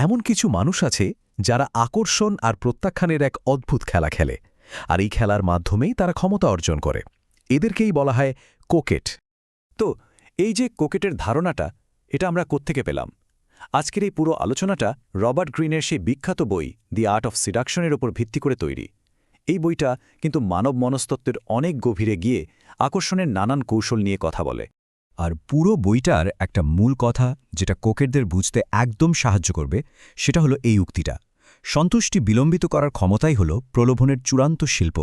এমন কিছু মানুষ আছে যারা আকর্ষণ আর প্রত্যাখ্যানের এক অদ্ভুত খেলা খেলে, আর এই খেলার মাধ্যমেই তারা ক্ষমতা অর্জন করে। এদেরকেই বলা হয় কোকেট। তো এই যে কোকেটের ধারণাটা, এটা আমরা কোত্থেকে পেলাম? আজকের এই পুরো আলোচনাটা রবার্ট গ্রিনের সেই বিখ্যাত বই দি আর্ট অফ সিডাকশনের ওপর ভিত্তি করে তৈরি। এই বইটা কিন্তু মানব মনস্তত্ত্বের অনেক গভীরে গিয়ে আকর্ষণের নানান কৌশল নিয়ে কথা বলে। আর পুরো বইটার একটা মূল কথা যেটা কোকেটদের বুঝতে একদম সাহায্য করবে, সেটা হলো এই উক্তিটা: সন্তুষ্টি বিলম্বিত করার ক্ষমতাই হলো প্রলোভনের চূড়ান্ত শিল্প।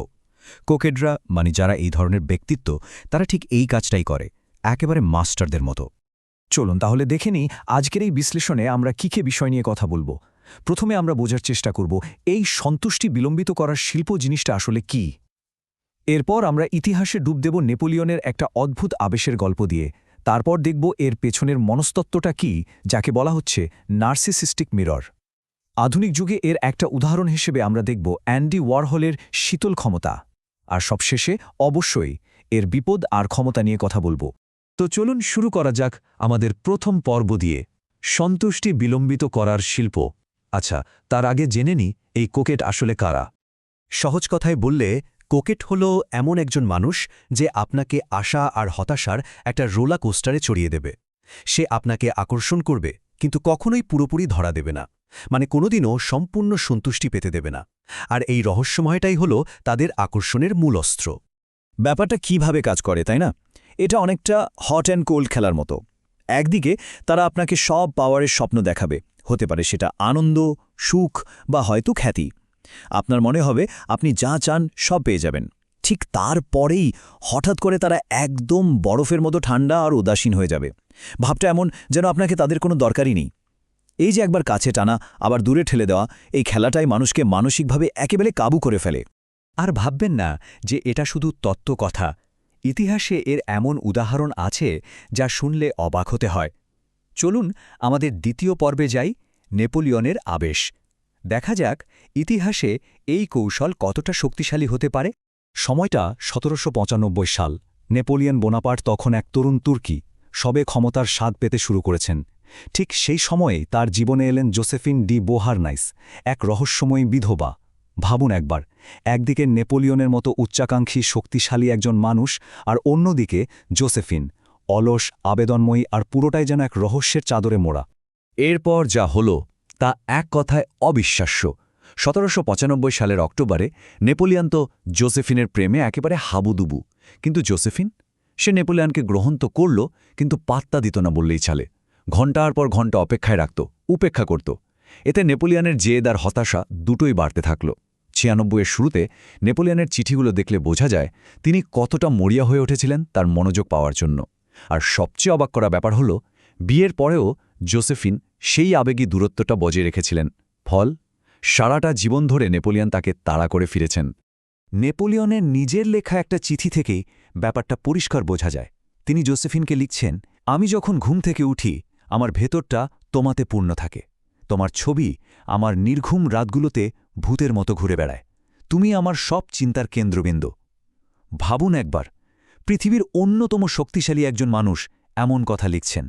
কোকেটরা, মানে যারা এই ধরনের ব্যক্তিত্ব, তারা ঠিক এই কাজটাই করে, একেবারে মাস্টারদের মতো। চলুন তাহলে দেখে নিই আজকের এই বিশ্লেষণে আমরা কী বিষয় নিয়ে কথা বলবো। প্রথমে আমরা বোঝার চেষ্টা করব এই সন্তুষ্টি বিলম্বিত করার শিল্প জিনিসটা আসলে কি। এরপর আমরা ইতিহাসে ডুব দেব নেপোলিয়নের একটা অদ্ভুত আবেশের গল্প দিয়ে। তারপর দেখব এর পেছনের মনস্তত্ত্বটা কি, যাকে বলা হচ্ছে নার্সিসিস্টিক মিরর। আধুনিক যুগে এর একটা উদাহরণ হিসেবে আমরা দেখব অ্যান্ডি ওয়ারহলের শীতল ক্ষমতা। আর সবশেষে অবশ্যই এর বিপদ আর ক্ষমতা নিয়ে কথা বলবো। তো চলুন শুরু করা যাক আমাদের প্রথম পর্ব দিয়ে, সন্তুষ্টি বিলম্বিত করার শিল্প। আচ্ছা, তার আগে জেনে নিই এই কোকেট আসলে কারা। সহজ কথায় বললে, কোকেট হল এমন একজন মানুষ যে আপনাকে আশা আর হতাশার একটা রোলা কোস্টারে চড়িয়ে দেবে। সে আপনাকে আকর্ষণ করবে, কিন্তু কখনোই পুরোপুরি ধরা দেবে না, মানে কোনোদিনও সম্পূর্ণ সন্তুষ্টি পেতে দেবে না। আর এই রহস্যময়টাই হল তাদের আকর্ষণের মূল অস্ত্র। ব্যাপারটা কিভাবে কাজ করে, তাই না? এটা অনেকটা হট অ্যান্ড কোল্ড খেলার মতো। একদিকে তারা আপনাকে সব পাওয়ারের স্বপ্ন দেখাবে, হতে পারে সেটা আনন্দ, সুখ বা হয়তো খ্যাতি। আপনার মনে হবে আপনি যা চান সব পেয়ে যাবেন। ঠিক তারপরেই হঠাৎ করে তারা একদম বরফের মতো ঠান্ডা আর উদাসীন হয়ে যাবে। ভাবটা এমন যেন আপনাকে তাদের কোনো দরকারই নেই। এই যে একবার কাছে টানা আবার দূরে ঠেলে দেওয়া, এই খেলাটাই মানুষকে মানসিকভাবে একেবারে কাবু করে ফেলে। আর ভাববেন না যে এটা শুধু তত্ত্ব কথা। ইতিহাসে এর এমন উদাহরণ আছে যা শুনলে অবাক হতে হয়। চলুন আমাদের দ্বিতীয় পর্বে যাই, নেপোলিয়নের আবেশ। দেখা যাক ইতিহাসে এই কৌশল কতটা শক্তিশালী হতে পারে। সময়টা ১৭৯৫ সাল। নেপোলিয়ন বোনাপার্ট তখন এক তরুণ তুর্কি, সবে ক্ষমতার স্বাদ পেতে শুরু করেছেন। ঠিক সেই সময়েই তার জীবনে এলেন জোসেফিন ডি বোহারনাইস, এক রহস্যময়ী বিধবা। ভাবুন একবার, একদিকে নেপোলিয়নের মতো উচ্চাকাঙ্ক্ষী শক্তিশালী একজন মানুষ, আর অন্যদিকে জোসেফিন, অলস, আবেদনময়ী, আর পুরোটাই যেন এক রহস্যের চাদরে মোড়া। এরপর যা হলো তা এক কথায় অবিশ্বাস্য। ১৭৯৫ সালের অক্টোবরে নেপোলিয়ন তো জোসেফিনের প্রেমে একেবারে হাবুডুবু। কিন্তু জোসেফিন, সে নেপোলিয়নকে গ্রহণ তো করল, কিন্তু পাত্তা দিত না বললেই চলে। ঘণ্টার পর ঘণ্টা অপেক্ষায় রাখত, উপেক্ষা করত। এতে নেপোলিয়নের জেদ আর হতাশা দুটোই বাড়তে থাকল। ৯৬-এর শুরুতে নেপোলিয়নের চিঠিগুলো দেখলে বোঝা যায় তিনি কতটা মরিয়া হয়ে উঠেছিলেন তার মনোযোগ পাওয়ার জন্য। আর সবচেয়ে অবাক করা ব্যাপার হল, বিয়ের পরেও জোসেফিন সেই আবেগী দূরত্বটা বজায় রেখেছিলেন। ফল, সারাটা জীবন ধরে নেপোলিয়ন তাকে তাড়া করে ফিরেছেন। নেপোলিয়নের নিজের লেখা একটা চিঠি থেকেই ব্যাপারটা পরিষ্কার বোঝা যায়। তিনি জোসেফিনকে লিখছেন, আমি যখন ঘুম থেকে উঠি আমার ভেতরটা তোমাতে পূর্ণ থাকে। তোমার ছবি আমার নির্ঘুম রাতগুলোতে ভূতের মতো ঘুরে বেড়ায়। তুমি আমার সব চিন্তার কেন্দ্রবিন্দু। ভাবুন একবার, পৃথিবীর অন্যতম শক্তিশালী একজন মানুষ এমন কথা লিখছেন।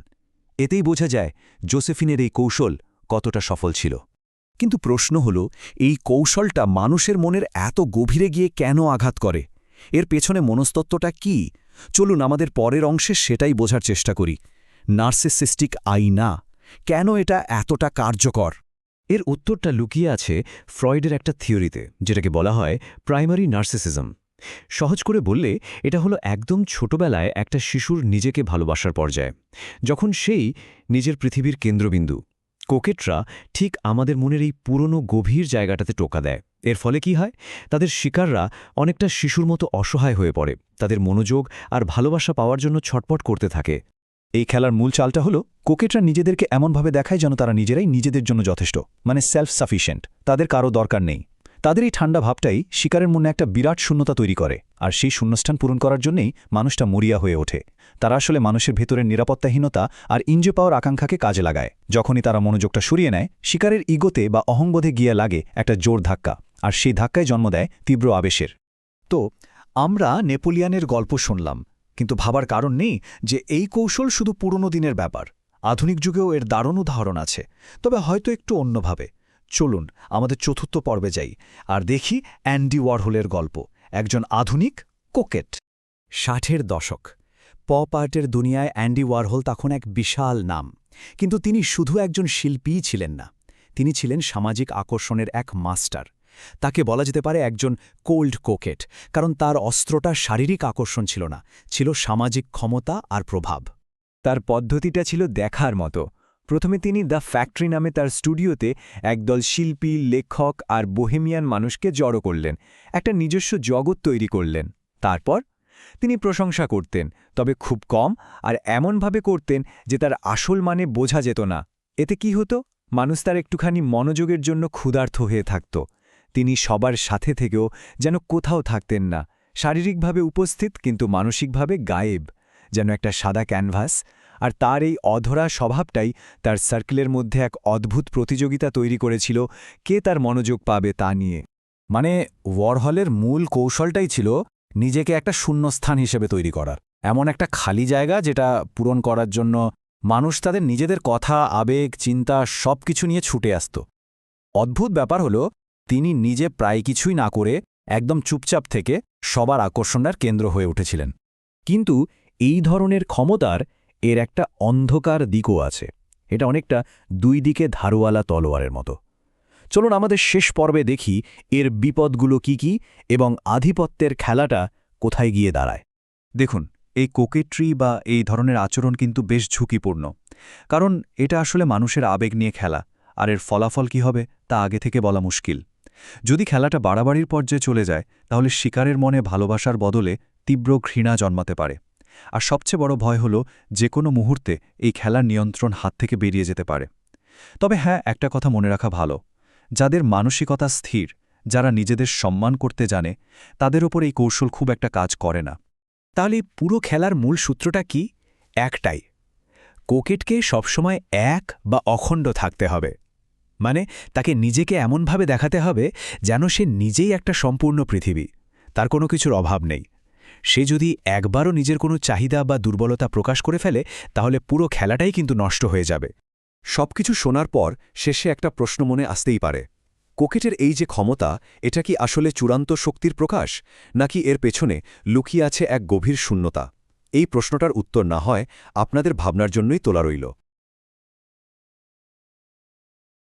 এতেই বোঝা যায় জোসেফিনের এই কৌশল কতটা সফল ছিল। কিন্তু প্রশ্ন হল, এই কৌশলটা মানুষের মনের এত গভীরে গিয়ে কেন আঘাত করে? এর পেছনে মনস্তত্ত্বটা কি? চলুন আমাদের পরের অংশে সেটাই বোঝার চেষ্টা করি। নার্সিসিস্টিক আইনা, কেন এটা এতটা কার্যকর? এর উত্তরটা লুকিয়ে আছে ফ্রয়েডের একটা থিওরিতে, যেটাকে বলা হয় প্রাইমারি নার্সিসিজম। সহজ করে বললে এটা হলো একদম ছোটবেলায় একটা শিশুর নিজেকে ভালোবাসার পর্যায়ে, যখন সেই নিজের পৃথিবীর কেন্দ্রবিন্দু। কোকেটরা ঠিক আমাদের মনের এই পুরনো গভীর জায়গাটাতে টোকা দেয়। এর ফলে কি হয়, তাদের শিকাররা অনেকটা শিশুর মতো অসহায় হয়ে পড়ে, তাদের মনোযোগ আর ভালোবাসা পাওয়ার জন্য ছটপট করতে থাকে। এই খেলার মূল চালটা হলো, কোকেটরা নিজেদেরকে এমনভাবে দেখায় যেন তারা নিজেরাই নিজেদের জন্য যথেষ্ট, মানে সেলফ সাফিশিয়েন্ট। তাদের কারো দরকার নেই। তাদের এই ঠান্ডা ভাবটাই শিকারের মনে একটা বিরাট শূন্যতা তৈরি করে, আর সেই শূন্যস্থান পূরণ করার জন্যেই মানুষটা মরিয়া হয়ে ওঠে। তারা আসলে মানুষের ভেতরের নিরাপত্তাহীনতা আর ইনজয় পাওয়ার আকাঙ্ক্ষাকে কাজে লাগায়। যখনই তারা মনোযোগটা সরিয়ে নেয়, শিকারের ইগোতে বা অহংবোধে গিয়ে লাগে একটা জোর ধাক্কা, আর সেই ধাক্কায় জন্ম দেয় তীব্র আবেশের। তো আমরা নেপোলিয়নের গল্প শুনলাম, কিন্তু ভাবার কারণ নেই যে এই কৌশল শুধু পুরনো দিনের ব্যাপার। আধুনিক যুগেও এর দারুণ উদাহরণ আছে, তবে হয়তো একটু অন্যভাবে। চলুন আমাদের চতুর্থ পর্বে যাই আর দেখি অ্যান্ডি ওয়ারহোলের গল্প, একজন আধুনিক কোকেট। 60-এর দশক। পপ আর্টের দুনিয়ায় অ্যান্ডি ওয়ারহোল তখন এক বিশাল নাম। কিন্তু তিনি শুধু একজন শিল্পীই ছিলেন না, তিনি ছিলেন সামাজিক আকর্ষণের এক মাস্টার। তাকে বলা যেতে পারে একজন কোল্ড কোকেট, কারণ তার অস্ত্রটা শারীরিক আকর্ষণ ছিল না, ছিল সামাজিক ক্ষমতা আর প্রভাব। তার পদ্ধতিটা ছিল দেখার মতো। প্রথমে তিনি দ্য ফ্যাক্টরি নামে তার স্টুডিওতে একদল শিল্পী, লেখক আর বোহেমিয়ান মানুষকে জড়ো করলেন, একটা নিজস্ব জগৎ তৈরি করলেন। তারপর তিনি প্রশংসা করতেন, তবে খুব কম, আর এমনভাবে করতেন যে তার আসল মানে বোঝা যেত না। এতে কি হতো? মানুষ তার একটুখানি মনোযোগের জন্য ক্ষুধার্ত হয়ে থাকত। তিনি সবার সাথে থেকেও যেন কোথাও থাকতেন না, শারীরিকভাবে উপস্থিত কিন্তু মানসিকভাবে গায়েব, যেন একটা সাদা ক্যানভাস। আর তার এই অধরা স্বভাবটাই তার সার্কেলের মধ্যে এক অদ্ভুত প্রতিযোগিতা তৈরি করেছিল, কে তার মনোযোগ পাবে তা নিয়ে। মানে ওয়ারহলের মূল কৌশলটাই ছিল নিজেকে একটা শূন্যস্থান হিসেবে তৈরি করার, এমন একটা খালি জায়গা যেটা পূরণ করার জন্য মানুষ তাদের নিজেদের কথা, আবেগ, চিন্তা সবকিছু নিয়ে ছুটে আসত। অদ্ভুত ব্যাপার হলো, তিনি নিজে প্রায় কিছুই না করে একদম চুপচাপ থেকে সবার আকর্ষণের কেন্দ্র হয়ে উঠেছিলেন। কিন্তু এই ধরনের ক্ষমতার এর একটা অন্ধকার দিকও আছে। এটা অনেকটা দুই দিকে ধারওয়ালা তলোয়ারের মতো। চলুন আমাদের শেষ পর্বে দেখি এর বিপদগুলো কি এবং আধিপত্যের খেলাটা কোথায় গিয়ে দাঁড়ায়। দেখুন, এই কোকেট্রি বা এই ধরনের আচরণ কিন্তু বেশ ঝুঁকিপূর্ণ, কারণ এটা আসলে মানুষের আবেগ নিয়ে খেলা, আর এর ফলাফল কি হবে তা আগে থেকে বলা মুশকিল। যদি খেলাটা বাড়াবাড়ির পর্যায়ে চলে যায়, তাহলে শিকারের মনে ভালোবাসার বদলে তীব্র ঘৃণা জন্মাতে পারে। আর সবচেয়ে বড় ভয় হলো যে কোনো মুহূর্তে এই খেলার নিয়ন্ত্রণ হাত থেকে বেরিয়ে যেতে পারে। তবে হ্যাঁ, একটা কথা মনে রাখা ভালো, যাদের মানসিকতা স্থির, যারা নিজেদের সম্মান করতে জানে, তাদের ওপর এই কৌশল খুব একটা কাজ করে না। তাহলে পুরো খেলার মূল সূত্রটা কি? একটাই, কোকেটকে সবসময় এক বা অখণ্ড থাকতে হবে। মানে তাকে নিজেকে এমনভাবে দেখাতে হবে যেন সে নিজেই একটা সম্পূর্ণ পৃথিবী, তার কোনো কিছুর অভাব নেই। সে যদি একবারও নিজের কোনো চাহিদা বা দুর্বলতা প্রকাশ করে ফেলে, তাহলে পুরো খেলাটাই কিন্তু নষ্ট হয়ে যাবে। সবকিছু শোনার পর শেষে একটা প্রশ্ন মনে আসতেই পারে, কোকেটের এই যে ক্ষমতা, এটা কি আসলে চূড়ান্ত শক্তির প্রকাশ, নাকি এর পেছনে লুকিয়ে আছে এক গভীর শূন্যতা? এই প্রশ্নটার উত্তর না হয় আপনাদের ভাবনার জন্যই তোলা রইল।